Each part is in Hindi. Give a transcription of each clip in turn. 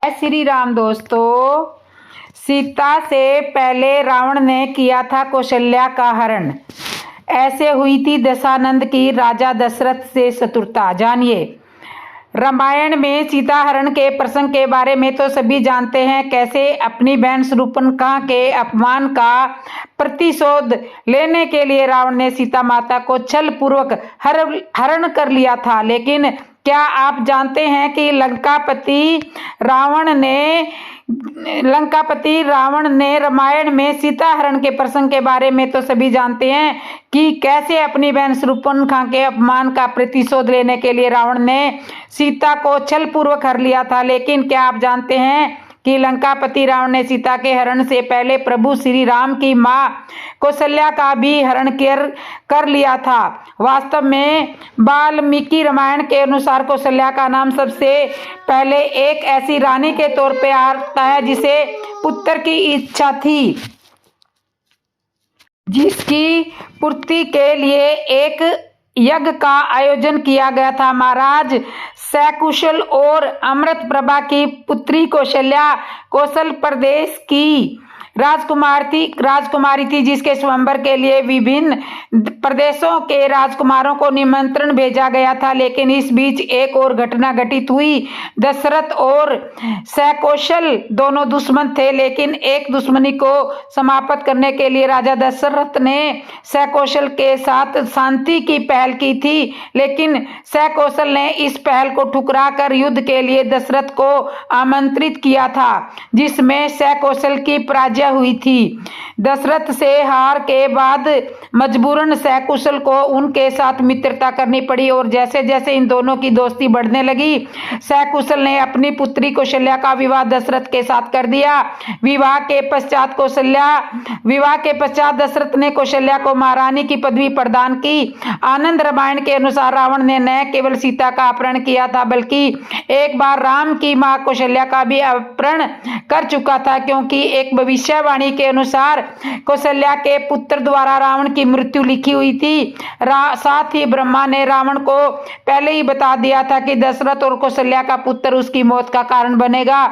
श्री राम दोस्तों, सीता से पहले रावण ने किया था कौशल्या का हरण। ऐसे हुई थी दशानंद की राजा दशरथ से शत्रुता। जानिए रामायण में सीता हरण के प्रसंग के बारे में तो सभी जानते हैं। कैसे अपनी बहन शूर्पणखा के अपमान का प्रतिशोध लेने के लिए रावण ने सीता माता को छल पूर्वक हरण कर लिया था। लेकिन क्या आप जानते हैं कि लंकापति रावण ने रामायण में सीता हरण के प्रसंग के बारे में तो सभी जानते हैं कि कैसे अपनी बहन शूर्पणखा के अपमान का प्रतिशोध लेने के लिए रावण ने सीता को छल पूर्वक हर लिया था। लेकिन क्या आप जानते हैं कि लंकापति रावण ने सीता के हरण से पहले प्रभु श्री राम की मां कौशल्या का भी हरण कर लिया था। वास्तव में वाल्मीकि रामायण के अनुसार कौशल्या का नाम सबसे पहले एक ऐसी रानी के तौर पे आता है जिसे पुत्र की इच्छा थी, जिसकी पूर्ति के लिए एक यज्ञ का आयोजन किया गया था। महाराज सकुशल और अमृतप्रभा की पुत्री कौशल्या कौशल प्रदेश की राजकुमारी थी, जिसके स्वयंवर के लिए विभिन्न प्रदेशों के राजकुमारों को निमंत्रण भेजा गया था। लेकिन इस बीच एक और घटना घटित हुई। दशरथ और सकौशल दोनों दुश्मन थे, लेकिन एक दुश्मनी को समाप्त करने के लिए राजा दशरथ ने सकौशल के साथ शांति की पहल की थी। लेकिन सकौशल ने इस पहल को ठुकरा कर युद्ध के लिए दशरथ को आमंत्रित किया था, जिसमें सकौशल की पराजय हुई थी। दशरथ से हार के बाद मजबूरन सकुशल को उनके साथ मित्रता करनी पड़ी और जैसे जैसे इन दोनों की दोस्ती बढ़ने लगी, सकुशल ने अपनी पुत्री कौशल्या का विवाह दशरथ के साथ कर दिया। विवाह के पश्चात दशरथ ने कौशल्या को महारानी की पदवी प्रदान की। आनंद रामायण के अनुसार रावण ने न केवल सीता का अपहरण किया था, बल्कि एक बार राम की मां कौशल्या का भी अपहरण कर चुका था, क्योंकि एक भविष्यवाणी के अनुसार कौशल्या के पुत्र द्वारा रावण की मृत्यु लिखी हुई थी। साथ ही ब्रह्मा ने रावण को पहले ही बता दिया था कि दशरथ और कौशल्या का पुत्र उसकी मौत का कारण बनेगा।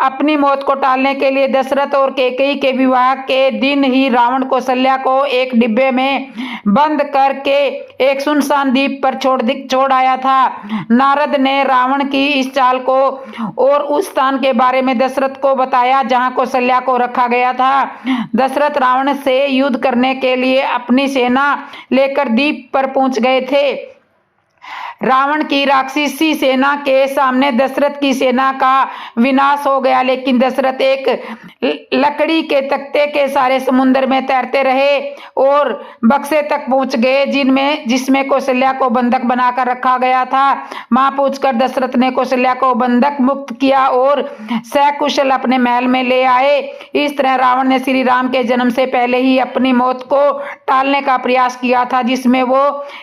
अपनी मौत को टालने के लिए दशरथ और कैकेयी के विवाह के दिन ही रावण कौशल्या को एक डिब्बे में बंद करके एक सुनसान द्वीप पर छोड़ आया था। नारद ने रावण की इस चाल को और उस स्थान के बारे में दशरथ को बताया जहां कौशल्या को रखा गया था। दशरथ रावण से युद्ध करने के लिए अपनी सेना लेकर द्वीप पर पहुंच गए थे। रावण की राक्षसी सेना के सामने दशरथ की सेना का विनाश हो गया, लेकिन दशरथ एक लकड़ी के तख्ते के सारे समुद्र में तैरते रहे और बक्से तक पहुंच गए जिसमें कौशल्या को बंधक बनाकर रखा गया था। वहां पहुंचकर दशरथ ने कौशल्या को बंधक मुक्त किया और सकुशल अपने महल में ले आए। इस तरह रावण ने श्री राम के जन्म से पहले ही अपनी मौत को टालने का प्रयास किया था, जिसमें वो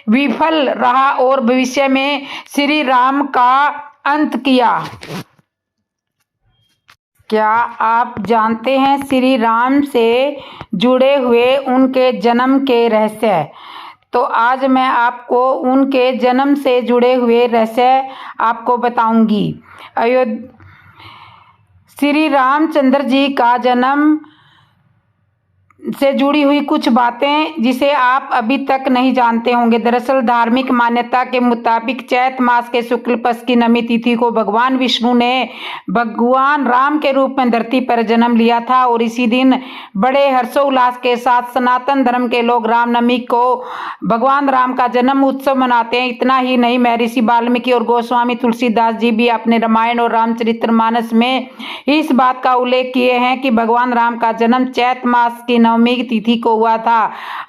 विफल रहा और भविष्य में श्री राम का अंत किया। क्या आप जानते हैं श्री राम से जुड़े हुए उनके जन्म के रहस्य? तो आज मैं आपको उनके जन्म से जुड़े हुए रहस्य आपको बताऊंगी। श्री रामचंद्र जी का जन्म से जुड़ी हुई कुछ बातें जिसे आप अभी तक नहीं जानते होंगे। दरअसल धार्मिक मान्यता के मुताबिक चैत मास के शुक्ल पक्ष की नवमी तिथि को भगवान विष्णु ने भगवान राम के रूप में धरती पर जन्म लिया था और इसी दिन बड़े हर्षोल्लास के साथ सनातन धर्म के लोग रामनवमी को भगवान राम का जन्म उत्सव मनाते हैं। इतना ही नहीं, महर्षि वाल्मीकि और गोस्वामी तुलसीदास जी भी अपने रामायण और रामचरितमानस में इस बात का उल्लेख किए हैं कि भगवान राम का जन्म चैत मास की नवमी तिथि को हुआ था।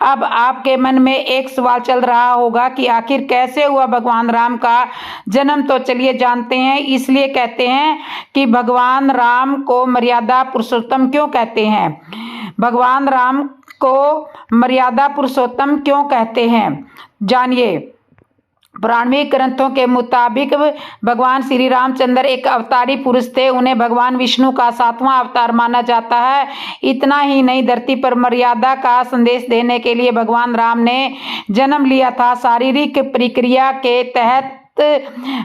अब आपके मन में एक सवाल चल रहा होगा कि आखिर कैसे हुआ भगवान राम का जन्म? तो चलिए जानते हैं। इसलिए कहते हैं कि भगवान राम को मर्यादा पुरुषोत्तम क्यों कहते हैं? भगवान राम को मर्यादा पुरुषोत्तम क्यों कहते हैं, जानिए। पुराणिक ग्रंथों के मुताबिक भगवान श्री रामचंद्र एक अवतारी पुरुष थे। उन्हें भगवान विष्णु का 7वां अवतार माना जाता है। इतना ही नहीं, धरती पर मर्यादा का संदेश देने के लिए भगवान राम ने जन्म लिया था। शारीरिक प्रक्रिया के तहत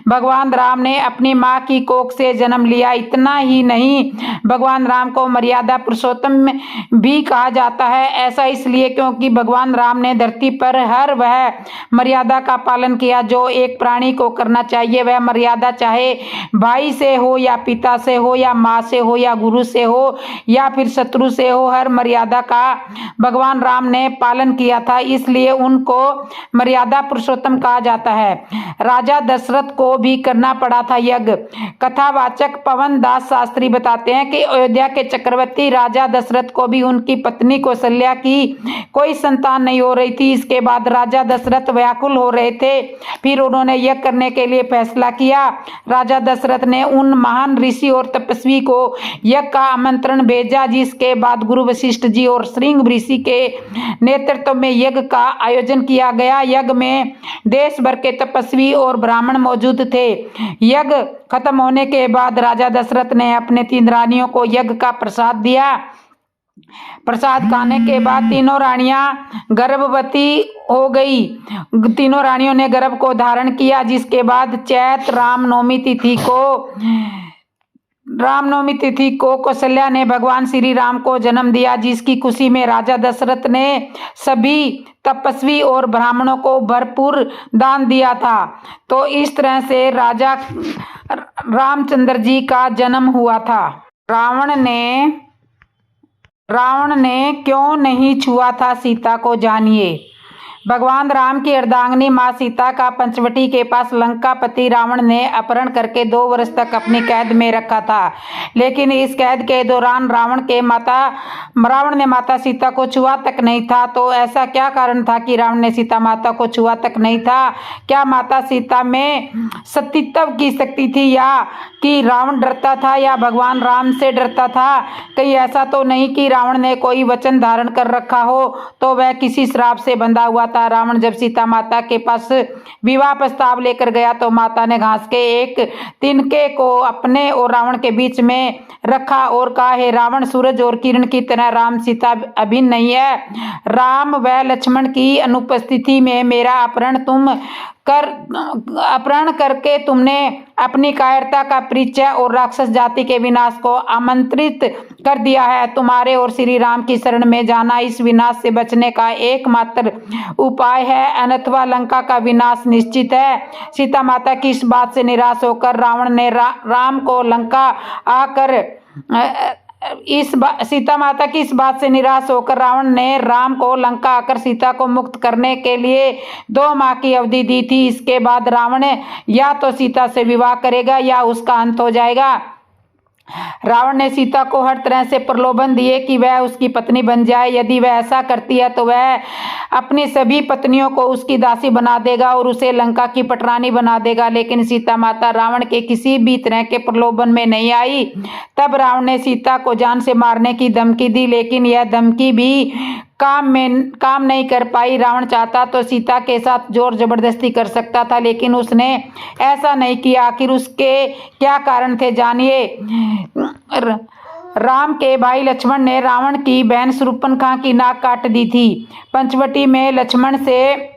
भगवान राम ने अपनी माँ की कोख से जन्म लिया। इतना ही नहीं, भगवान राम को मर्यादा पुरुषोत्तम भी कहा जाता है। ऐसा इसलिए क्योंकि भगवान राम ने धरती पर हर वह मर्यादा का पालन किया जो एक प्राणी को करना चाहिए। वह मर्यादा चाहे भाई से हो या पिता से हो या माँ से हो या गुरु से हो या फिर शत्रु से हो, हर मर्यादा का भगवान राम ने पालन किया था, इसलिए उनको मर्यादा पुरुषोत्तम कहा जाता है। राजा दशरथ को भी करना पड़ा था यज्ञ। कथावाचक पवन दास शास्त्री बताते हैं कि अयोध्या के चक्रवर्ती राजा दशरथ को भी उनकी पत्नी कौशल्या की कोई संतान नहीं हो रही थी। इसके बाद राजा दशरथ व्याकुल हो रहे थे। फिर उन्होंने यज्ञ करने के लिए फैसला किया। राजा दशरथ ने उन महान ऋषि और तपस्वी को यज्ञ का आमंत्रण भेजा, जिसके बाद गुरु वशिष्ठ जी और श्रृंग ऋषि के नेतृत्व में यज्ञ का आयोजन किया गया। यज्ञ में देश भर के तपस्वी और ब्राह्मण मौजूद थे। यज्ञ खत्म होने के बाद राजा दशरथ ने अपने 3 रानियों को यज्ञ का प्रसाद दिया। प्रसाद खाने के बाद तीनों रानियां गर्भवती हो गई। तीनों रानियों ने गर्भ को धारण किया, जिसके बाद चैत्र रामनवमी तिथि को कौशल्या ने भगवान श्री राम को जन्म दिया, जिसकी खुशी में राजा दशरथ ने सभी तपस्वी और ब्राह्मणों को भरपूर दान दिया था। तो इस तरह से राजा रामचंद्र जी का जन्म हुआ था। रावण ने क्यों नहीं छुआ था सीता को, जानिए। भगवान राम की अर्धांगिनी माँ सीता का पंचवटी के पास लंकापति रावण ने अपहरण करके 2 वर्ष तक अपनी कैद में रखा था। लेकिन इस कैद के दौरान रावण ने माता सीता को छुआ तक नहीं था। तो ऐसा क्या कारण था कि रावण ने सीता माता को छुआ तक नहीं था? क्या माता सीता में सतीत्व की शक्ति थी, या कि रावण डरता था, या भगवान राम से डरता था? कहीं ऐसा तो नहीं कि रावण ने कोई वचन धारण कर रखा हो, तो वह किसी श्राप से बंधा हुआ था। रावण जब सीता माता के पास विवाह प्रस्ताव लेकर गया तो माता ने घास के एक तिनके को अपने और रावण के बीच में रखा और कहा, हे रावण, सूरज और किरण की तरह राम सीता अभिन्न नहीं है। राम व लक्ष्मण की अनुपस्थिति में मेरा अपहरण करके तुमने अपनी कायरता का परिचय और राक्षस जाति के विनाश को आमंत्रित कर दिया है। तुम्हारे और श्री राम की शरण में जाना इस विनाश से बचने का एकमात्र उपाय है, अन्यथा लंका का विनाश निश्चित है। सीता माता की इस बात से निराश होकर रावण ने राम को लंका आकर सीता माता की इस बात से निराश होकर रावण ने राम को लंका आकर सीता को मुक्त करने के लिए 2 माह की अवधि दी थी। इसके बाद रावण या तो सीता से विवाह करेगा या उसका अंत हो जाएगा। रावण ने सीता को हर तरह से प्रलोभन दिए कि वह उसकी पत्नी बन जाए। यदि वह ऐसा करती है तो वह अपनी सभी पत्नियों को उसकी दासी बना देगा और उसे लंका की पटरानी बना देगा। लेकिन सीता माता रावण के किसी भी तरह के प्रलोभन में नहीं आई। तब रावण ने सीता को जान से मारने की धमकी दी, लेकिन यह धमकी भी काम नहीं कर पाई। रावण चाहता तो सीता के साथ जोर जबरदस्ती कर सकता था, लेकिन उसने ऐसा नहीं किया। आखिर उसके क्या कारण थे, जानिए। राम के भाई लक्ष्मण ने रावण की बहन शूर्पणखा की नाक काट दी थी। पंचवटी में लक्ष्मण से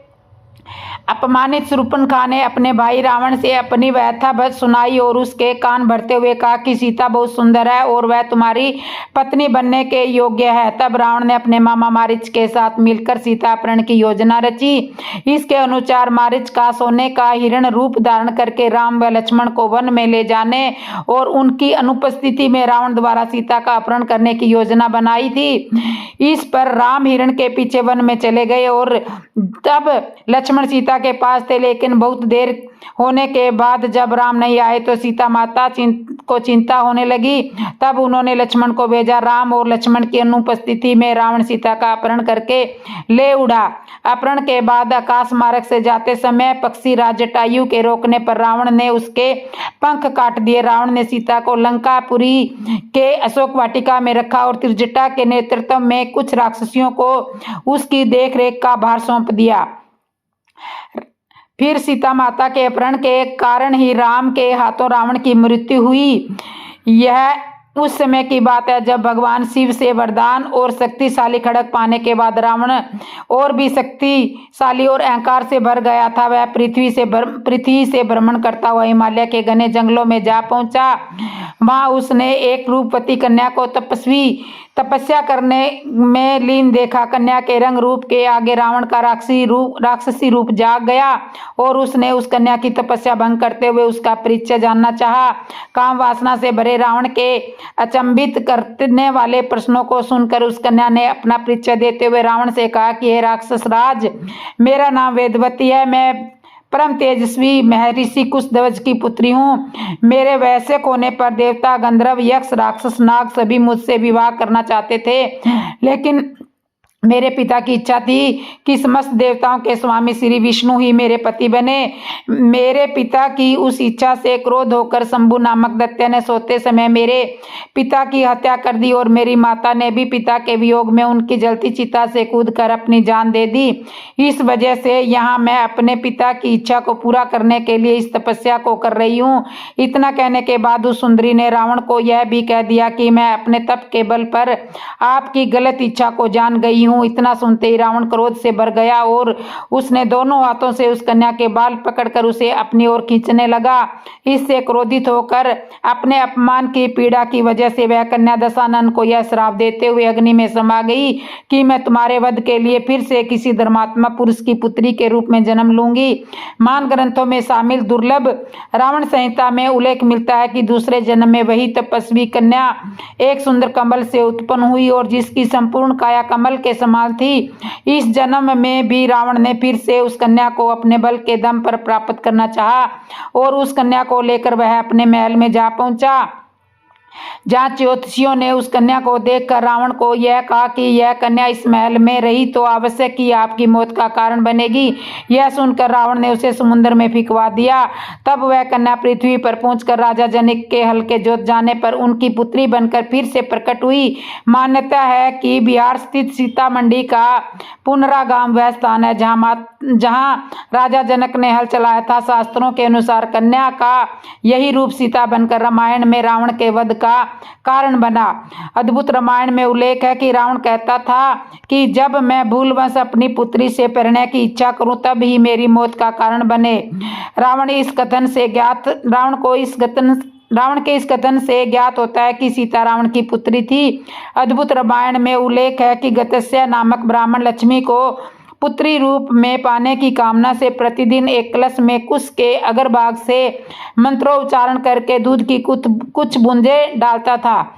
अपमानित शूर्पणखा ने अपने भाई रावण से अपनी व्यथा सुनाई और उसके कान भरते हुए कहा कि सीता बहुत सुंदर है और वह तुम्हारी पत्नी बनने के योग्य है। तब रावण ने अपने मामा मारीच के साथ मिलकर सीता अपहरण की योजना रची। इसके अनुसार मारीच का सोने का हिरण रूप धारण करके राम व लक्ष्मण को वन में ले जाने और उनकी अनुपस्थिति में रावण द्वारा सीता का अपहरण करने की योजना बनाई थी। इस पर राम हिरण के पीछे वन में चले गए और तब लक्ष्मण सीता के पास थे, लेकिन बहुत देर होने के बाद जब राम नहीं आए तो सीता माता को चिंता होने लगी। तब उन्होंने लक्ष्मण को भेजा। राम और लक्ष्मण की अनुपस्थिति में रावण सीता का अपहरण करके ले उड़ा। अपहरण के बाद आकाश मार्ग से जाते समय पक्षी राज जटायु के रोकने पर रावण ने उसके पंख काट दिए। रावण ने सीता को लंकापुरी के अशोक वाटिका में रखा और त्रिजटा के नेतृत्व में कुछ राक्षसियों को उसकी देखरेख का भार सौंप दिया। फिर सीता माता के अपहरण के कारण ही राम के हाथों रावण की मृत्यु हुई। यह उस समय की बात है जब भगवान शिव से वरदान और शक्तिशाली खड्ग पाने के बाद रावण और भी शक्तिशाली और अहंकार से भर गया था। वह पृथ्वी से भ्रमण करता हुआ हिमालय के घने जंगलों में जा पहुंचा। वहां उसने एक रूपवती कन्या को तपस्या करने में लीन देखा। कन्या के रंग रूप के आगे रावण का राक्षसी रूप जाग गया और उसने उस कन्या की तपस्या भंग करते हुए उसका परिचय जानना चाहा। काम वासना से भरे रावण के अचंभित करने वाले प्रश्नों को सुनकर उस कन्या ने अपना परिचय देते हुए रावण से कहा कि हे राक्षस राज, मेरा नाम वेदवती है। मैं परम तेजस्वी महर्षि कुशध्वज की पुत्री हूँ। मेरे वैश्य होने पर देवता, गंधर्व, यक्ष, राक्षस, नाग सभी मुझसे विवाह करना चाहते थे, लेकिन मेरे पिता की इच्छा थी कि समस्त देवताओं के स्वामी श्री विष्णु ही मेरे पति बने। मेरे पिता की उस इच्छा से क्रोध होकर शंभु नामक दैत्य ने सोते समय मेरे पिता की हत्या कर दी और मेरी माता ने भी पिता के वियोग में उनकी जलती चिता से कूदकर अपनी जान दे दी। इस वजह से यहाँ मैं अपने पिता की इच्छा को पूरा करने के लिए इस तपस्या को कर रही हूँ। इतना कहने के बाद उस सुंदरी ने रावण को यह भी कह दिया कि मैं अपने तप के बल पर आपकी गलत इच्छा को जान गई हूँ। इतना सुनते ही रावण क्रोध से भर गया और उसने दोनों हाथों से उस कन्या के बाल पकड़कर उसे अपनी ओर खींचने लगा। इससे क्रोधित होकर अपने अपमान की पीड़ा की वजह से वह कन्या दशानन को यह श्राप देते हुए अग्नि में समा गई कि मैं तुम्हारे वध के लिए फिर से किसी धर्मात्मा पुरुष की पुत्री के रूप में जन्म लूंगी। मान ग्रंथों में शामिल दुर्लभ रावण संहिता में उल्लेख मिलता है कि दूसरे जन्म में वही तपस्वी कन्या एक सुंदर कमल से उत्पन्न हुई और जिसकी संपूर्ण काया कमल के समान थी। इस जन्म में भी रावण ने फिर से उस कन्या को अपने बल के दम पर प्राप्त करना चाहा और उस कन्या को लेकर वह अपने महल में जा पहुंचा, जहाँ ज्योतिषियों ने उस कन्या को देखकर रावण को यह कहा कि यह कन्या इस महल में रही तो आवश्यक ही आपकी मौत का कारण बनेगी। यह सुनकर रावण ने उसे समुद्र में फेंकवा दिया। तब वह कन्या पृथ्वी पर पहुंचकर राजा जनक के हल्के जोत जाने पर उनकी पुत्री बनकर फिर से प्रकट हुई। मान्यता है कि बिहार स्थित सीतामढ़ी का पुनरागाम वह स्थान है जहाँ राजा जनक ने हल चलाया था। शास्त्रों के अनुसार कन्या का यही रूप सीता बनकर रामायण में रावण के वध का कारण बना। अद्भुत रामायण में उल्लेख है कि रावण कहता था कि जब मैं भूलवश अपनी पुत्री से परिणय की इच्छा करूं तब ही मेरी मौत का कारण बने। रावण के इस कथन से ज्ञात होता है कि सीता रावण की पुत्री थी। अद्भुत रामायण में उल्लेख है कि गत्स्य नामक ब्राह्मण लक्ष्मी को पुत्री रूप में पाने की कामना से प्रतिदिन एक कलश में कुश के अग्रभाग से मंत्रोच्चारण करके दूध की कुछ बूंदें डालता था।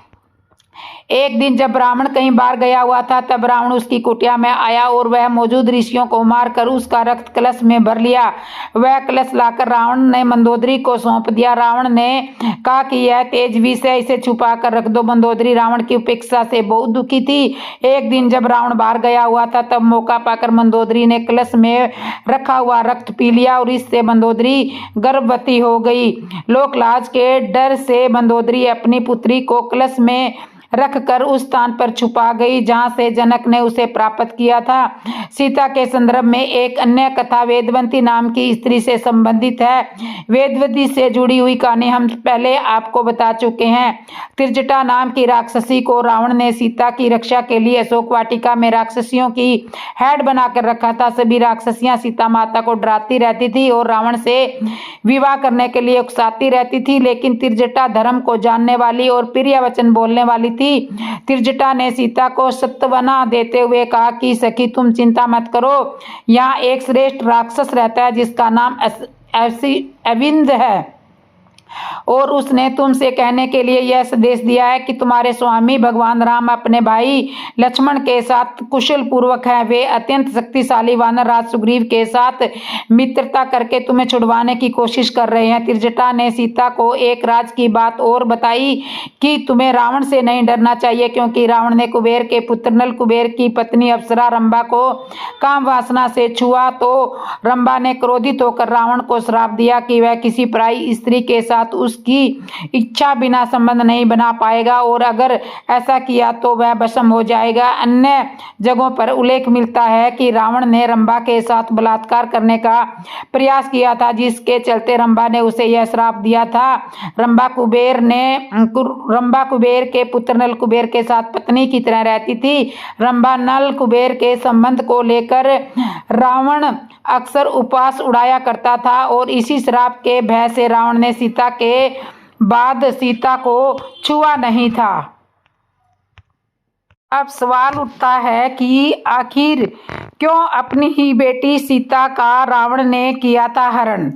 एक दिन जब ब्राह्मण कहीं बाहर गया हुआ था तब रावण उसकी कुटिया में आया और वह मौजूद ऋषियों को मारकर उसका रक्त कलश में भर लिया। वह कलश लाकर रावण ने मंदोदरी को सौंप दिया। रावण ने कहा कि यह तेज विष है, इसे छुपा कर रख दो। मंदोदरी रावण की उपेक्षा से बहुत दुखी थी। एक दिन जब रावण बाहर गया हुआ था तब मौका पाकर मंदोदरी ने कलश में रखा हुआ रक्त पी लिया और इससे मंदोदरी गर्भवती हो गई। लोकलाज के डर से मंदोदरी अपनी पुत्री को कलश में रखकर उस स्थान पर छुपा गई जहां से जनक ने उसे प्राप्त किया था। सीता के संदर्भ में एक अन्य कथा वेदवती नाम की स्त्री से संबंधित है। वेदवती से जुड़ी हुई कहानी हम पहले आपको बता चुके हैं। त्रिजटा नाम की राक्षसी को रावण ने सीता की रक्षा के लिए अशोक वाटिका में राक्षसियों की हेड बनाकर रखा था। सभी राक्षसियां सीता माता को डराती रहती थी और रावण से विवाह करने के लिए उकसाती रहती थी, लेकिन त्रिजटा धर्म को जानने वाली और प्रिय वचन बोलने वाली थी। त्रिजटा ने सीता को सांत्वना देते हुए कहा कि सखी तुम चिंता मत करो, यहाँ एक श्रेष्ठ राक्षस रहता है जिसका नाम अविंद है और उसने तुमसे कहने के लिए यह संदेश दिया है कि तुम्हारे स्वामी भगवान राम अपने भाई लक्ष्मण के साथ कुशल पूर्वक है। वे अत्यंत शक्तिशाली वानर राज सुग्रीव के साथ मित्रता करके तुम्हें छुड़वाने की कोशिश कर रहे हैं। त्रिजटा ने सीता को एक राज की बात और बताई कि तुम्हें रावण से नहीं डरना चाहिए, क्योंकि रावण ने कुबेर के पुत्र नल कुबेर की पत्नी अप्सरा रंभा को काम वासना से छुआ तो रंभा ने क्रोधित होकर रावण को श्राप दिया कि वह किसी पराई स्त्री के साथ साथ उसकी इच्छा बिना संबंध नहीं बना पाएगा, और अगर ऐसा किया तो वह भस्म हो जाएगा। अन्य जगहों पर उल्लेख मिलता है कि रावण ने रंभा के साथ बलात्कार करने का प्रयास किया था, जिसके चलते रंभा ने उसे यह श्राप दिया था। रंभा कुबेर के पुत्र नल कुबेर के साथ पत्नी की तरह रहती थी। रंभा नल कुबेर के संबंध को लेकर रावण अक्सर उपहास उड़ाया करता था, और इसी श्राप के भय से रावण ने सीता के बाद सीता को छुआ नहीं था। अब सवाल उठता है कि आखिर क्यों अपनी ही बेटी सीता का रावण ने किया था हरण।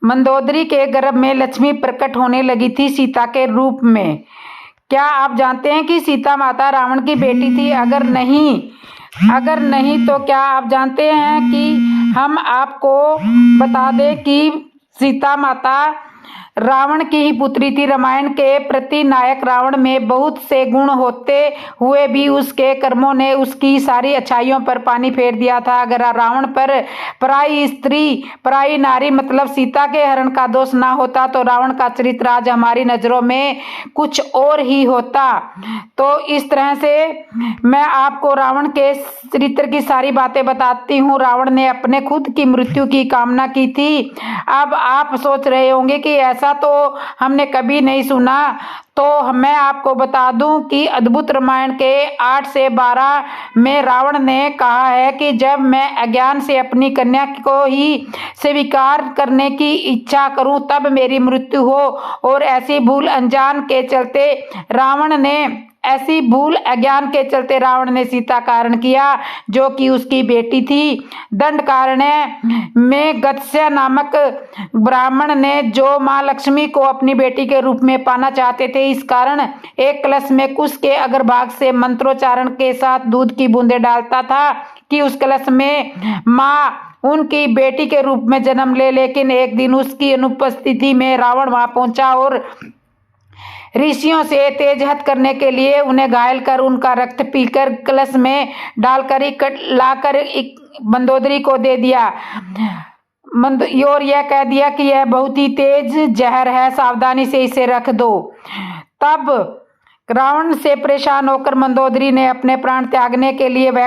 मंदोदरी के गर्भ में लक्ष्मी प्रकट होने लगी थी सीता के रूप में। क्या आप जानते हैं कि सीता माता रावण की बेटी थी? अगर नहीं तो क्या आप जानते हैं कि हम आपको बता दें कि सीता माता रावण की ही पुत्री थी। रामायण के प्रति नायक रावण में बहुत से गुण होते हुए भी उसके कर्मों ने उसकी सारी अच्छाइयों पर पानी फेर दिया था। अगर रावण पर पराई नारी मतलब सीता के हरण का दोष ना होता तो रावण का चरित्र आज हमारी नजरों में कुछ और ही होता। तो इस तरह से मैं आपको रावण के चरित्र की सारी बातें बताती हूँ। रावण ने अपने खुद की मृत्यु की कामना की थी। अब आप सोच रहे होंगे कि ऐसा तो हमने कभी नहीं सुना, तो मैं आपको बता दूं कि अद्भुत रामायण के 8 से 12 में रावण ने कहा है कि जब मैं अज्ञान से अपनी कन्या को ही स्वीकार करने की इच्छा करूं तब मेरी मृत्यु हो, और ऐसी भूल अज्ञान के चलते रावण ने सीता का हरण किया, जो कि उसकी बेटी थी। दंडकारण्य में गत्स्य नामक ब्राह्मण ने, जो मां लक्ष्मी को अपनी बेटी के रूप में पाना चाहते थे, इस कारण एक कलश में कुश के अग्रभाग से मंत्रोच्चारण के साथ दूध की बूंदें डालता था कि उस कलश में मां उनकी बेटी के रूप में जन्म ले। लेकिन एक दिन उसकी अनुपस्थिति में रावण वहां पहुंचा और ऋषियों से तेज हत्या करने के लिए उन्हें घायल कर उनका रक्त पीकर कलश में डालकर लाकर मंदोदरी को दे दिया, और यह कह दिया कि यह बहुत ही तेज जहर है, सावधानी से इसे रख दो। तब रावण से परेशान होकर मंदोदरी ने अपने प्राण त्यागने के लिए वह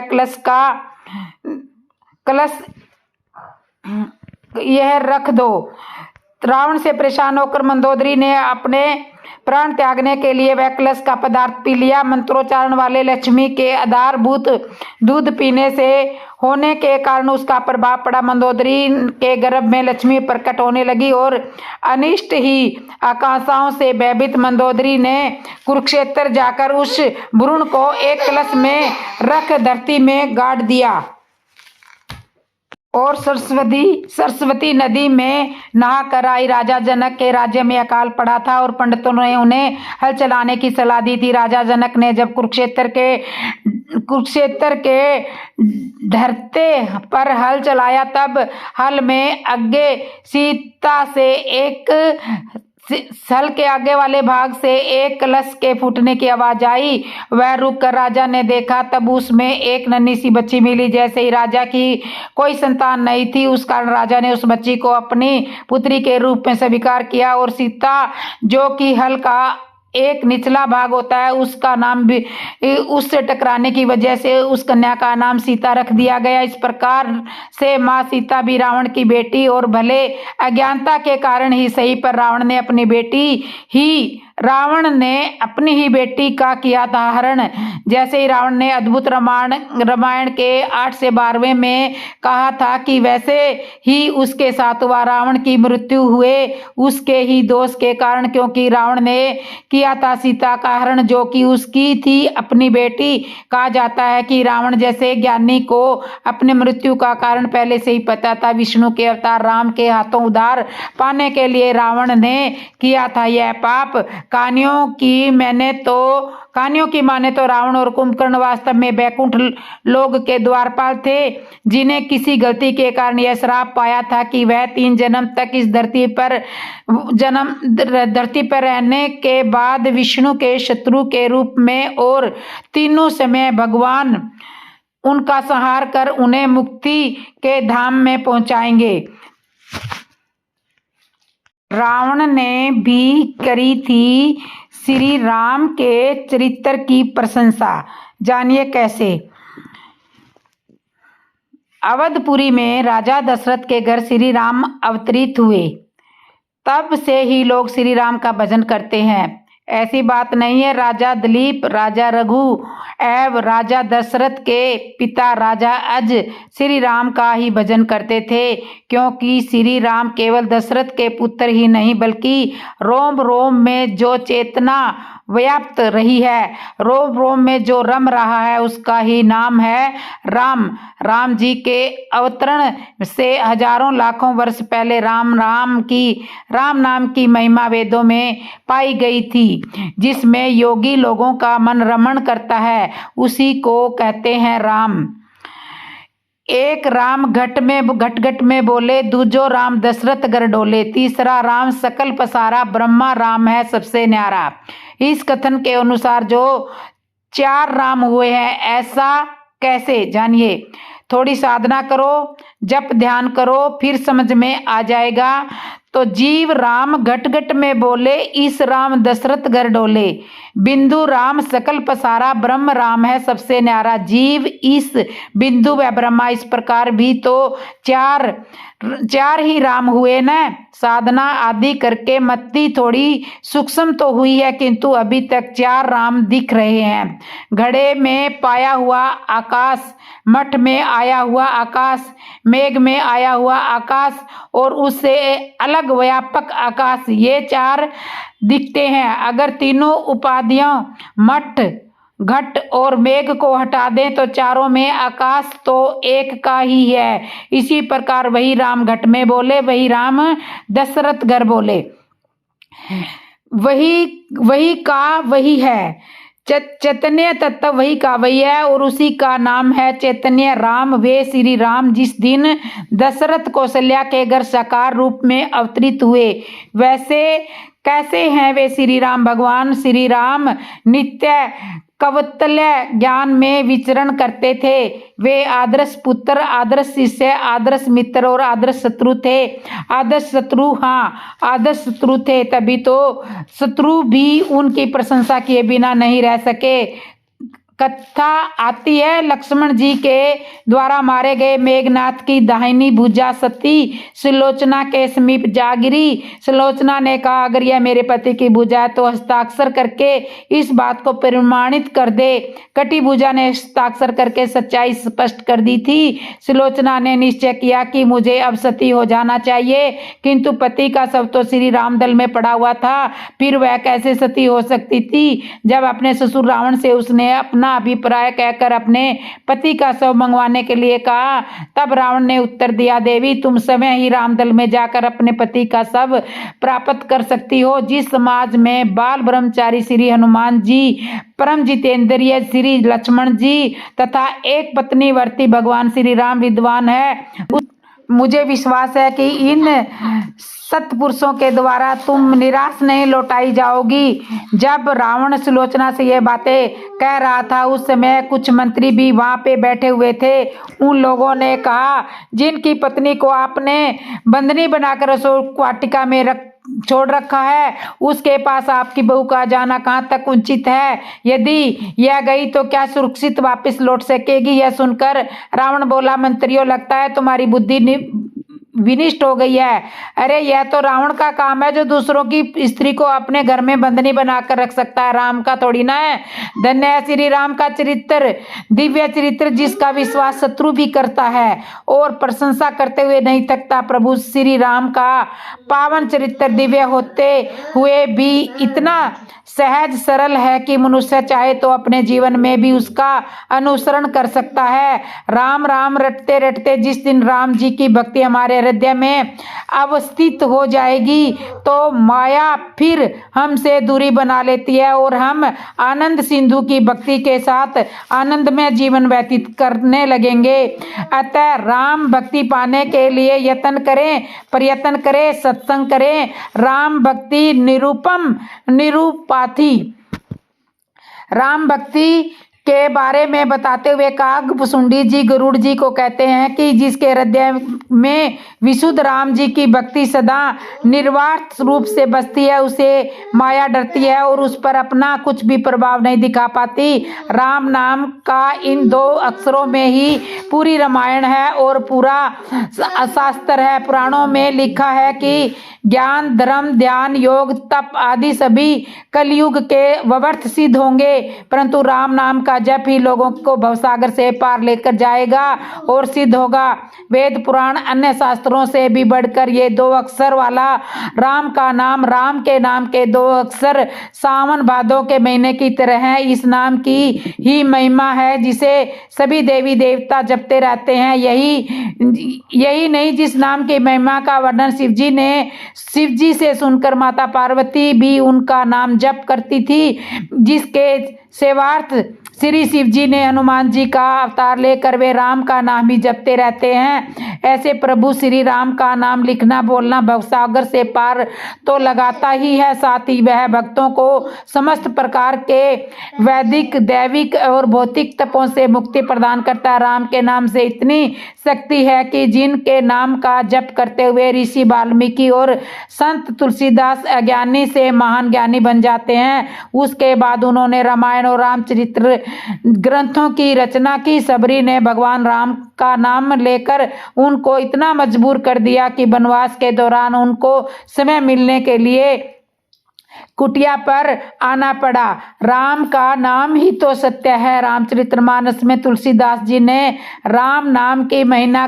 यह रख दो। रावण से परेशान होकर मंदोदरी ने अपने प्राण त्यागने के लिए वह कलश का पदार्थ पी लिया। मंत्रोच्चारण वाले लक्ष्मी के आधारभूत दूध पीने से होने के कारण उसका प्रभाव पड़ा। मंदोदरी के गर्भ में लक्ष्मी प्रकट होने लगी और अनिष्ट ही आकांक्षाओं से भयभीत मंदोदरी ने कुरुक्षेत्र जाकर उस भ्रूण को एक कलश में रख धरती में गाड़ दिया और सरस्वती नदी में नहाकर आई। राजा जनक के राज्य में अकाल पड़ा था और पंडितों ने उन्हें हल चलाने की सलाह दी थी। राजा जनक ने जब कुरुक्षेत्र के धरते पर हल चलाया तब हल में आगे सीता से हल के आगे वाले भाग से एक कलश के फूटने की आवाज आई। वह रुक कर राजा ने देखा, तब उसमें एक नन्ही सी बच्ची मिली। जैसे ही राजा की कोई संतान नहीं थी, उस कारण राजा ने उस बच्ची को अपनी पुत्री के रूप में स्वीकार किया, और सीता, जो कि हल का एक निचला भाग होता है, उसका नाम भी उससे टकराने की वजह से उस कन्या का नाम सीता रख दिया गया। इस प्रकार से माँ सीता भी रावण की बेटी, और भले अज्ञानता के कारण ही सही, पर रावण ने अपनी ही बेटी का किया था हरण। जैसे ही रावण ने अद्भुत रामायण के 8 से 12वें में कहा था कि वैसे ही उसके साथ हुआ। रावण की मृत्यु हुए उसके ही दोष के कारण, क्योंकि रावण ने किया था सीता का हरण, जो कि उसकी थी अपनी बेटी। कहा जाता है कि रावण जैसे ज्ञानी को अपने मृत्यु का कारण पहले से ही पता था। विष्णु के अवतार राम के हाथों उद्धार पाने के लिए रावण ने किया था यह पाप। कहानियों की माने तो रावण और कुंभकर्ण वास्तव में वैकुंठ लोक के द्वारपाल थे, जिन्हें किसी गलती के कारण यह श्राप पाया था कि वह 3 जन्म तक इस धरती पर रहने के बाद विष्णु के शत्रु के रूप में और तीनों समय भगवान उनका संहार कर उन्हें मुक्ति के धाम में पहुंचाएंगे। रावण ने भी करी थी श्री राम के चरित्र की प्रशंसा। जानिए कैसे। अवधपुरी में राजा दशरथ के घर श्री राम अवतरित हुए। तब से ही लोग श्री राम का भजन करते हैं। ऐसी बात नहीं है। राजा दिलीप, राजा रघु एवं राजा दशरथ के पिता राजा अज श्री राम का ही भजन करते थे, क्योंकि श्री राम केवल दशरथ के पुत्र ही नहीं बल्कि रोम रोम में जो चेतना व्याप्त रही है, रोम रोम में जो रम रहा है, उसका ही नाम है राम। राम जी के अवतरण से हजारों लाखों वर्ष पहले राम नाम की महिमा वेदों में पाई गई थी, जिसमें योगी लोगों का मन रमण करता है, उसी को कहते हैं राम। एक राम घट घट में बोले, दूजो राम दशरथ घर डोले, तीसरा राम सकल पसारा, ब्रह्मा राम है सबसे न्यारा। इस कथन के अनुसार जो 4 राम हुए हैं, ऐसा कैसे? जानिए। थोड़ी साधना करो, जप ध्यान करो, फिर समझ में आ जाएगा। तो जीव राम घट घट में बोले, इस राम दशरथ घर डोले, बिंदु राम सकल पसारा, ब्रह्म राम है सबसे न्यारा। जीव, इस बिंदु व ब्रह्मा, इस प्रकार भी तो चार ही राम हुए न। साधना आदि करके मति थोड़ी सूक्ष्म तो हुई है, किंतु अभी तक 4 राम दिख रहे हैं। घड़े में पाया हुआ आकाश, मठ में आया हुआ आकाश, मेघ में आया हुआ आकाश और उससे अलग व्यापक आकाश, ये 4 दिखते हैं। अगर तीनों उपाधियों मठ, घट और मेघ को हटा दें तो चारों में आकाश तो एक का ही है। इसी प्रकार वही राम घट में बोले, वही राम दशरथ घर बोले, वही का वही है। चैतन्य तत्व वही का वही है और उसी का नाम है चैतन्य राम। वे श्री राम जिस दिन दशरथ कौशल्या के घर साकार रूप में अवतरित हुए, वैसे कैसे हैं वे श्री राम? भगवान श्री राम नित्य कौतल्य ज्ञान में विचरण करते थे। वे आदर्श पुत्र, आदर्श शिष्य, आदर्श मित्र और आदर्श शत्रु थे। आदर्श शत्रु थे, तभी तो शत्रु भी उनकी प्रशंसा किए बिना नहीं रह सके। कथा आती है, लक्ष्मण जी के द्वारा मारे गए मेघनाथ की दाहिनी भुजा सती सुलोचना के समीप जा गिरी। सुलोचना ने कहा, अगर यह मेरे पति की भुजा है तो हस्ताक्षर करके इस बात को प्रमाणित कर दे। कटी भुजा ने हस्ताक्षर करके सच्चाई स्पष्ट कर दी थी। सुलोचना ने निश्चय किया कि मुझे अब सती हो जाना चाहिए, किंतु पति का शव तो श्री रामदल में पड़ा हुआ था, फिर वह कैसे सती हो सकती थी? जब अपने ससुर रावण से उसने अपना अभिप्राय कहकर अपने पति का शव मंगवाने के लिए कहा, तब रावण ने उत्तर दिया, देवी तुम स्वयं ही रामदल में जाकर अपने पति का शव प्राप्त कर सकती हो। जिस समाज में बाल ब्रह्मचारी श्री हनुमान जी, परम जितेंद्रिय श्री लक्ष्मण जी तथा एक पत्नी वर्ती भगवान श्री राम विद्वान है, मुझे विश्वास है कि इन सत्पुरुषों के द्वारा तुम निराश नहीं लौटाई जाओगी। जब रावण सुलोचना से ये बातें कह रहा था, उस समय कुछ मंत्री भी वहां पे बैठे हुए थे। उन लोगों ने कहा, जिनकी पत्नी को आपने बंदनी बनाकर रसोई वाटिका में छोड़ रखा है, उसके पास आपकी बहू का जाना कहाँ तक उचित है? यदि यह गई तो क्या सुरक्षित वापस लौट सकेगी? यह सुनकर रावण बोला, मंत्रियों लगता है तुम्हारी बुद्धि विनिष्ट हो गई है। अरे यह तो रावण का काम है जो दूसरों की स्त्री को अपने घर में बंदनी बनाकर रख सकता है, राम का थोड़ी ना है। धन्य है श्री राम का चरित्र, दिव्य चरित्र, जिसका विश्वास शत्रु भी करता है और प्रशंसा करते हुए नहीं थकता। प्रभु श्री राम का पावन चरित्र दिव्य होते हुए भी इतना सहज सरल है कि मनुष्य चाहे तो अपने जीवन में भी उसका अनुसरण कर सकता है। राम राम रटते रटते जिस दिन राम जी की भक्ति हमारे हृदय में अवस्थित हो जाएगी, तो माया फिर हमसे दूरी बना लेती है और हम आनंद सिंधु की भक्ति के साथ आनंदमय जीवन व्यतीत करने लगेंगे। अतः राम भक्ति पाने के लिए प्रयत्न करें, सत्संग करें। राम भक्ति निरुपाथी, राम भक्ति के बारे में बताते हुए काकभुसुंडी जी गरुड़ जी को कहते हैं कि जिसके हृदय में विशुद्ध राम जी की भक्ति सदा निर्वात रूप से बसती है, उसे माया डरती है और उस पर अपना कुछ भी प्रभाव नहीं दिखा पाती। राम नाम का इन 2 अक्षरों में ही पूरी रामायण है और पूरा शास्त्र है। पुराणों में लिखा है कि ज्ञान, धर्म, ध्यान, योग, तप आदि सभी कलयुग के व्यर्थ सिद्ध होंगे, परंतु राम नाम का जप ही लोगों को भवसागर से पार लेकर जाएगा और सिद्ध होगा। वेद, पुराण, अन्य शास्त्रों से भी बढ़कर ये 2 अक्षर वाला राम का नाम, राम के नाम के 2 अक्षर सावन भादों के महीने की तरह है। इस नाम की ही महिमा है जिसे सभी देवी देवता जपते रहते हैं। यही नहीं, जिस नाम की महिमा का वर्णन शिवजी से सुनकर माता पार्वती भी उनका नाम जप करती थी, जिसके सेवार्थ श्री शिव जी ने हनुमान जी का अवतार लेकर वे राम का नाम ही जपते रहते हैं। ऐसे प्रभु श्री राम का नाम लिखना बोलना भवसागर से पार तो लगाता ही है, साथ ही वह भक्तों को समस्त प्रकार के वैदिक, दैविक और भौतिक तपों से मुक्ति प्रदान करता है। राम के नाम से इतनी शक्ति है कि जिनके नाम का जप करते हुए ऋषि वाल्मीकि और संत तुलसीदास अज्ञानी से महान ज्ञानी बन जाते हैं, उसके बाद उन्होंने रामायण और रामचरित्र ग्रंथों की रचना की। सबरी ने भगवान राम का नाम लेकर उनको इतना मजबूर कर दिया कि वनवास के दौरान उनको समय मिलने के लिए कुटिया पर आना पड़ा। राम का नाम ही तो सत्य है। रामचरितमानस में तुलसीदास जी ने राम नाम की महिमा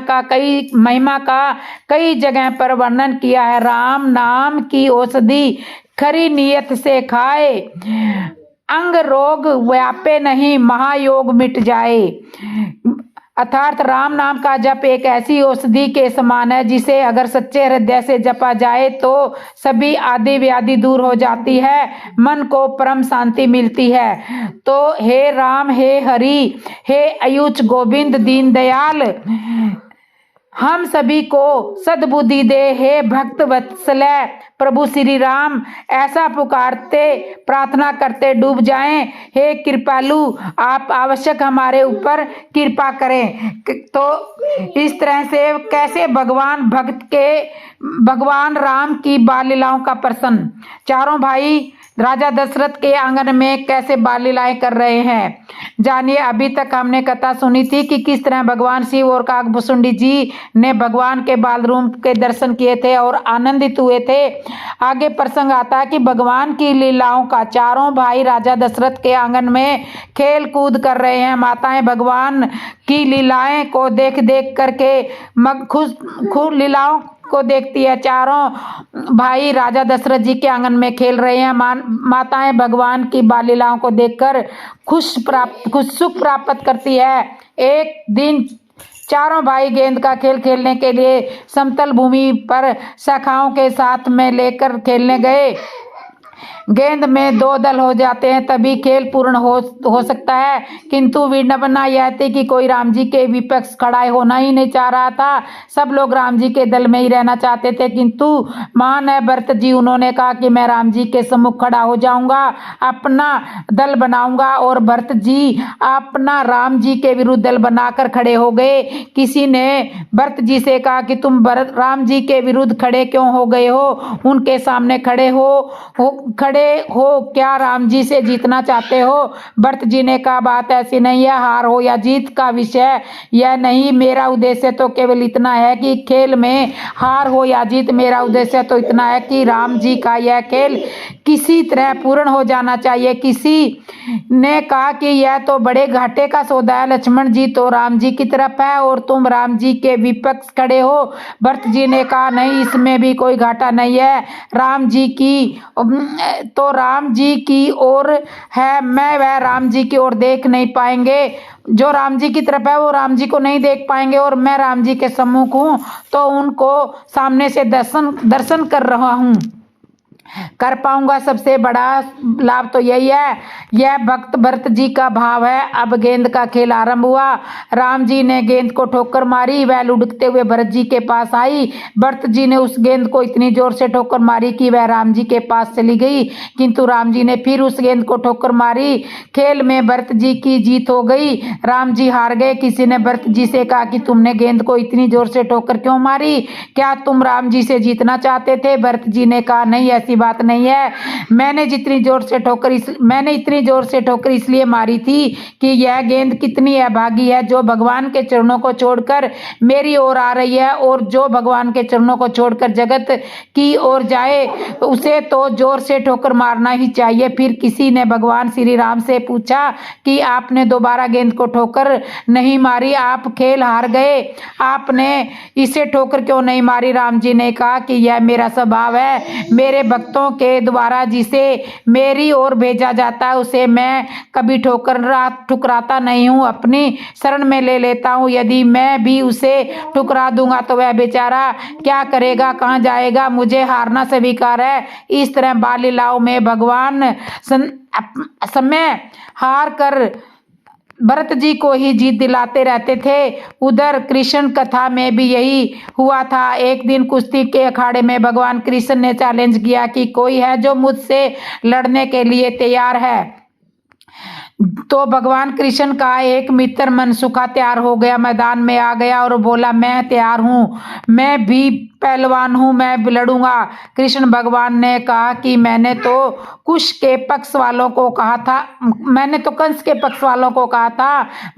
का कई जगह पर वर्णन किया है। राम नाम की औषधि खरी नियत से खाए, अंग रोग व्यापे नहीं, महायोग मिट जाए। अर्थात राम नाम का जप एक ऐसी औषधि के समान है जिसे अगर सच्चे हृदय से जपा जाए तो सभी आदि व्याधि दूर हो जाती है, मन को परम शांति मिलती है। तो हे राम, हे हरि, हे अयुच गोविंद दीनदयाल, हम सभी को सद्बुद्धि दे। हे भक्त वत्सल प्रभु श्री राम, ऐसा पुकारते प्रार्थना करते डूब जाएं। हे कृपालु, आप आवश्यक हमारे ऊपर कृपा करें। तो इस तरह से कैसे भगवान राम की बाल लीलाओं का प्रसन्न, चारों भाई राजा दशरथ के आंगन में कैसे बाल लीलाएं कर रहे हैं, जानिए। अभी तक हमने कथा सुनी थी कि किस तरह भगवान शिव और काकभुसुंडी जी ने भगवान के बाल रूप के दर्शन किए थे और आनंदित हुए थे। आगे प्रसंग आता है कि भगवान की लीलाओं का चारों भाई राजा दशरथ के आंगन में खेल कूद कर रहे हैं। माताएं भगवान की लीलाएं को देख देख करके खुश लीलाओं को देखती है। चारों भाई राजा दशरथ जी के आंगन में खेल रहे हैं। माताएं भगवान की बाल लीलाओं को देखकर सुख प्राप्त करती है। एक दिन चारों भाई गेंद का खेल खेलने के लिए समतल भूमि पर शाखाओं के साथ में लेकर खेलने गए। गेंद में 2 दल हो जाते हैं तभी खेल पूर्ण हो सकता है, किंतु विडंबना यह थी कि कोई राम जी के विपक्ष खड़ा होना ही नहीं चाह रहा था। सब लोग राम जी के दल में ही रहना चाहते थे, किंतु महान है भरत जी, उन्होंने कहा कि मैं राम जी के सम्मुख खड़ा हो जाऊंगा, अपना दल बनाऊंगा। और भरत जी अपना राम जी के विरुद्ध दल बनाकर खड़े हो गए। किसी ने भरत जी से कहा कि तुम राम जी के विरुद्ध खड़े क्यों हो गए हो, उनके सामने खड़े हो क्या राम जी से जीतना चाहते हो? भरत जी ने कहा बात ऐसी नहीं है, हार हो या जीत का विषय यह नहीं, मेरा उद्देश्य तो केवल इतना है कि खेल में हार हो या जीत, मेरा उद्देश्य तो इतना है कि राम जी का यह खेल किसी तरह पूर्ण हो जाना चाहिए। किसी ने कहा कि यह तो बड़े घाटे का सौदा है, लक्ष्मण जी तो राम जी की तरफ है और तुम राम जी के विपक्ष खड़े हो। भरत जी ने कहा नहीं, इसमें भी कोई घाटा नहीं है, राम जी की ओर है, मैं वह राम जी की ओर देख नहीं पाएंगे। जो राम जी की तरफ है वो राम जी को नहीं देख पाएंगे और मैं राम जी के सम्मुख हूँ तो उनको सामने से दर्शन कर रहा हूँ। कर पाऊंगा। सबसे बड़ा लाभ तो यही है। यह भक्त भरत जी का भाव है। अब गेंद का खेल आरंभ हुआ। राम जी ने गेंद को ठोकर मारी, वह लुढ़कते हुए भरत जी के पास आई। भरत जी ने उस गेंद को इतनी जोर से ठोकर मारी कि वह राम जी के पास चली गई, किंतु राम जी ने फिर उस गेंद को ठोकर मारी। खेल में भरत जी की जीत हो गई, राम जी हार गए। किसी ने भरत जी से कहा कि तुमने गेंद को इतनी जोर से ठोकर क्यों मारी? क्या तुम राम जी से जीतना चाहते थे? भरत जी ने कहा, नहीं, ऐसी बात नहीं है। मैंने इतनी जोर से ठोकर इसलिए मारी थी कि यह गेंद कितनी अभागी है, जो भगवान के चरणों को छोड़कर मेरी ओर आ रही है, और जो भगवान के चरणों को छोड़कर जगत की ओर जाए उसे तो जोर से ठोकर मारना ही चाहिए। फिर किसी ने भगवान श्री राम से पूछा कि आपने दोबारा गेंद को ठोकर नहीं मारी, आप खेल हार गए, आपने इसे ठोकर क्यों नहीं मारी? राम जी ने कहा कि यह मेरा स्वभाव है। मेरे भक्तों के द्वारा जिसे मेरी ओर भेजा जाता है उसे मैं कभी ठुकराता नहीं हूँ, अपनी शरण में ले लेता हूँ। यदि मैं भी उसे ठुकरा दूंगा तो वह बेचारा क्या करेगा, कहाँ जाएगा? मुझे हारना स्वीकार है। इस तरह बाल लीलाओं में भगवान समय हार कर भरत जी को ही जीत दिलाते रहते थे। उधर कृष्ण कथा में भी यही हुआ था। एक दिन कुश्ती के अखाड़े में भगवान कृष्ण ने चैलेंज किया कि कोई है जो मुझसे लड़ने के लिए तैयार है। तो भगवान कृष्ण का एक मित्र मनसुखा तैयार हो गया, मैदान में आ गया और बोला, मैं तैयार हूँ, मैं भी पहलवान हूँ, मैं लड़ूंगा। कृष्ण भगवान ने कहा कि मैंने तो कंस के पक्ष वालों को कहा था।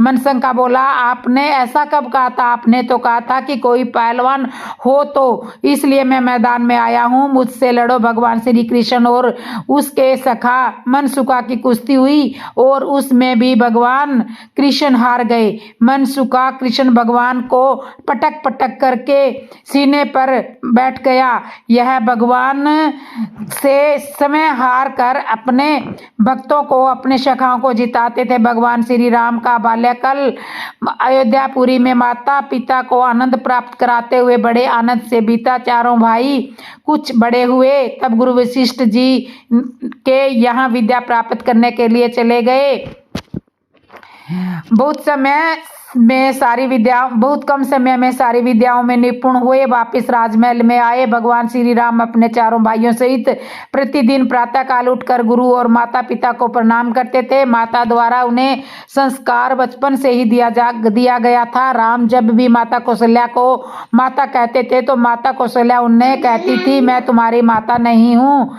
मनसुखा बोला, आपने ऐसा कब कहा था? आपने तो कहा था कि कोई पहलवान हो, तो इसलिए मैं मैदान में आया हूँ, मुझसे लड़ो। भगवान श्री कृष्ण और उसके सखा मनसुखा की कुश्ती हुई और उसमें भी भगवान कृष्ण हार गए। मनसुखा कृष्ण भगवान को पटक पटक करके सीने पर बैठ गया। यह भगवान से समय हार कर अपने भक्तों को, अपने सखाओं को जिताते थे। भगवान श्री राम का बाल्यकाल अयोध्यापुरी में माता पिता को आनंद प्राप्त कराते हुए बड़े आनंद से बीता। चारों भाई कुछ बड़े हुए तब गुरु वशिष्ठ जी के यहाँ विद्या प्राप्त करने के लिए चले गए। बहुत कम समय में सारी विद्याओं में निपुण हुए। वापिस राजमहल में आए। भगवान श्री राम अपने चारों भाइयों सहित प्रतिदिन प्रातःकाल उठकर गुरु और माता पिता को प्रणाम करते थे। माता द्वारा उन्हें संस्कार बचपन से ही दिया गया था। राम जब भी माता कौशल्या को माता कहते थे तो माता कौशल्या उन्हें कहती थी, मैं तुम्हारी माता नहीं हूँ,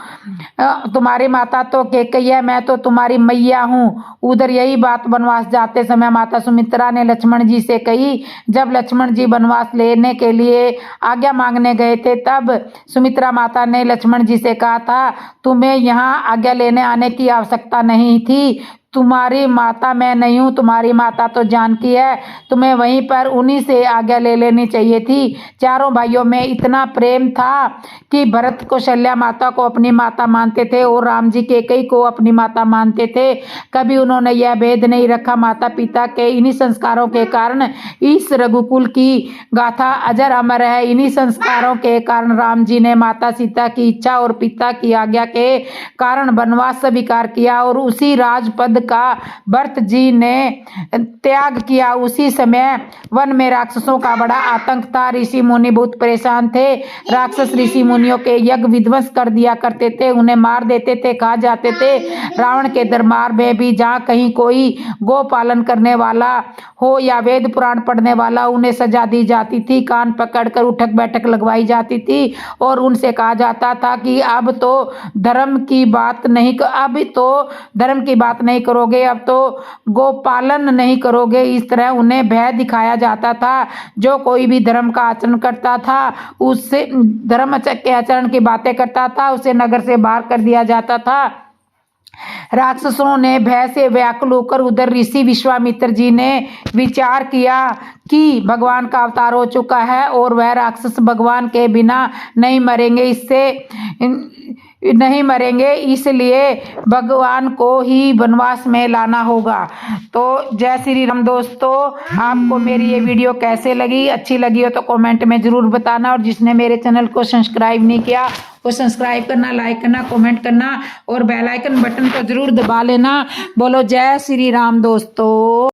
तुम्हारी माता तो कैकेयी है, मैं तो तुम्हारी मैया हूँ। उधर यही बात वनवास जाते समय माता सुमित्रा ने लक्ष्मण जी से कही। जब लक्ष्मण जी वनवास लेने के लिए आज्ञा मांगने गए थे तब सुमित्रा माता ने लक्ष्मण जी से कहा था, तुम्हें यहाँ आज्ञा लेने आने की आवश्यकता नहीं थी, तुम्हारी माता मैं नहीं हूँ, तुम्हारी माता तो जानकी है, तुम्हें वहीं पर उन्हीं से आज्ञा ले लेनी चाहिए थी। चारों भाइयों में इतना प्रेम था कि भरत कौशल्या माता को अपनी माता मानते थे और राम जी कैकेयी को अपनी माता मानते थे। कभी उन्होंने यह भेद नहीं रखा। माता पिता के इन्हीं संस्कारों के कारण इस रघुकुल की गाथा अजर अमर है। इन्हीं संस्कारों के कारण राम जी ने माता सीता की इच्छा और पिता की आज्ञा के कारण वनवास स्वीकार किया और उसी राजपद का भरत जी ने त्याग किया। उसी समय वन में राक्षसों का बड़ा आतंक था। ऋषि मुनि बहुत परेशान थे। राक्षस ऋषि मुनियों के यज्ञ विध्वंस कर दिया करते थे, उन्हें मार देते थे, खा जाते थे। रावण के दरबार में भी जहाँ कहीं कोई गो पालन करने वाला हो या वेद पुराण पढ़ने वाला, उन्हें सजा दी जाती थी, कान पकड़कर उठक बैठक लगवाई जाती थी और उनसे कहा जाता था कि अब तो धर्म की बात नहीं करोगे, अब तो गोपालन नहीं करोगे। इस तरह उन्हें भय दिखाया जाता था। जो कोई भी धर्म का आचरण करता था, उससे धर्म के आचरण की बातें करता था, उसे नगर से बाहर कर दिया जाता था। राक्षसों ने भय से व्याकुल होकर उधर ऋषि विश्वामित्र जी ने विचार किया कि भगवान का अवतार हो चुका है और वह राक्षस भगवान के बिना नहीं मरेंगे। नहीं मरेंगे, इसलिए भगवान को ही वनवास में लाना होगा। तो जय श्री राम दोस्तों, आपको मेरी ये वीडियो कैसे लगी, अच्छी लगी हो तो कमेंट में ज़रूर बताना, और जिसने मेरे चैनल को सब्सक्राइब नहीं किया वो सब्सक्राइब करना, लाइक करना, कमेंट करना और बेल आइकन बटन को ज़रूर दबा लेना। बोलो जय श्री राम दोस्तों।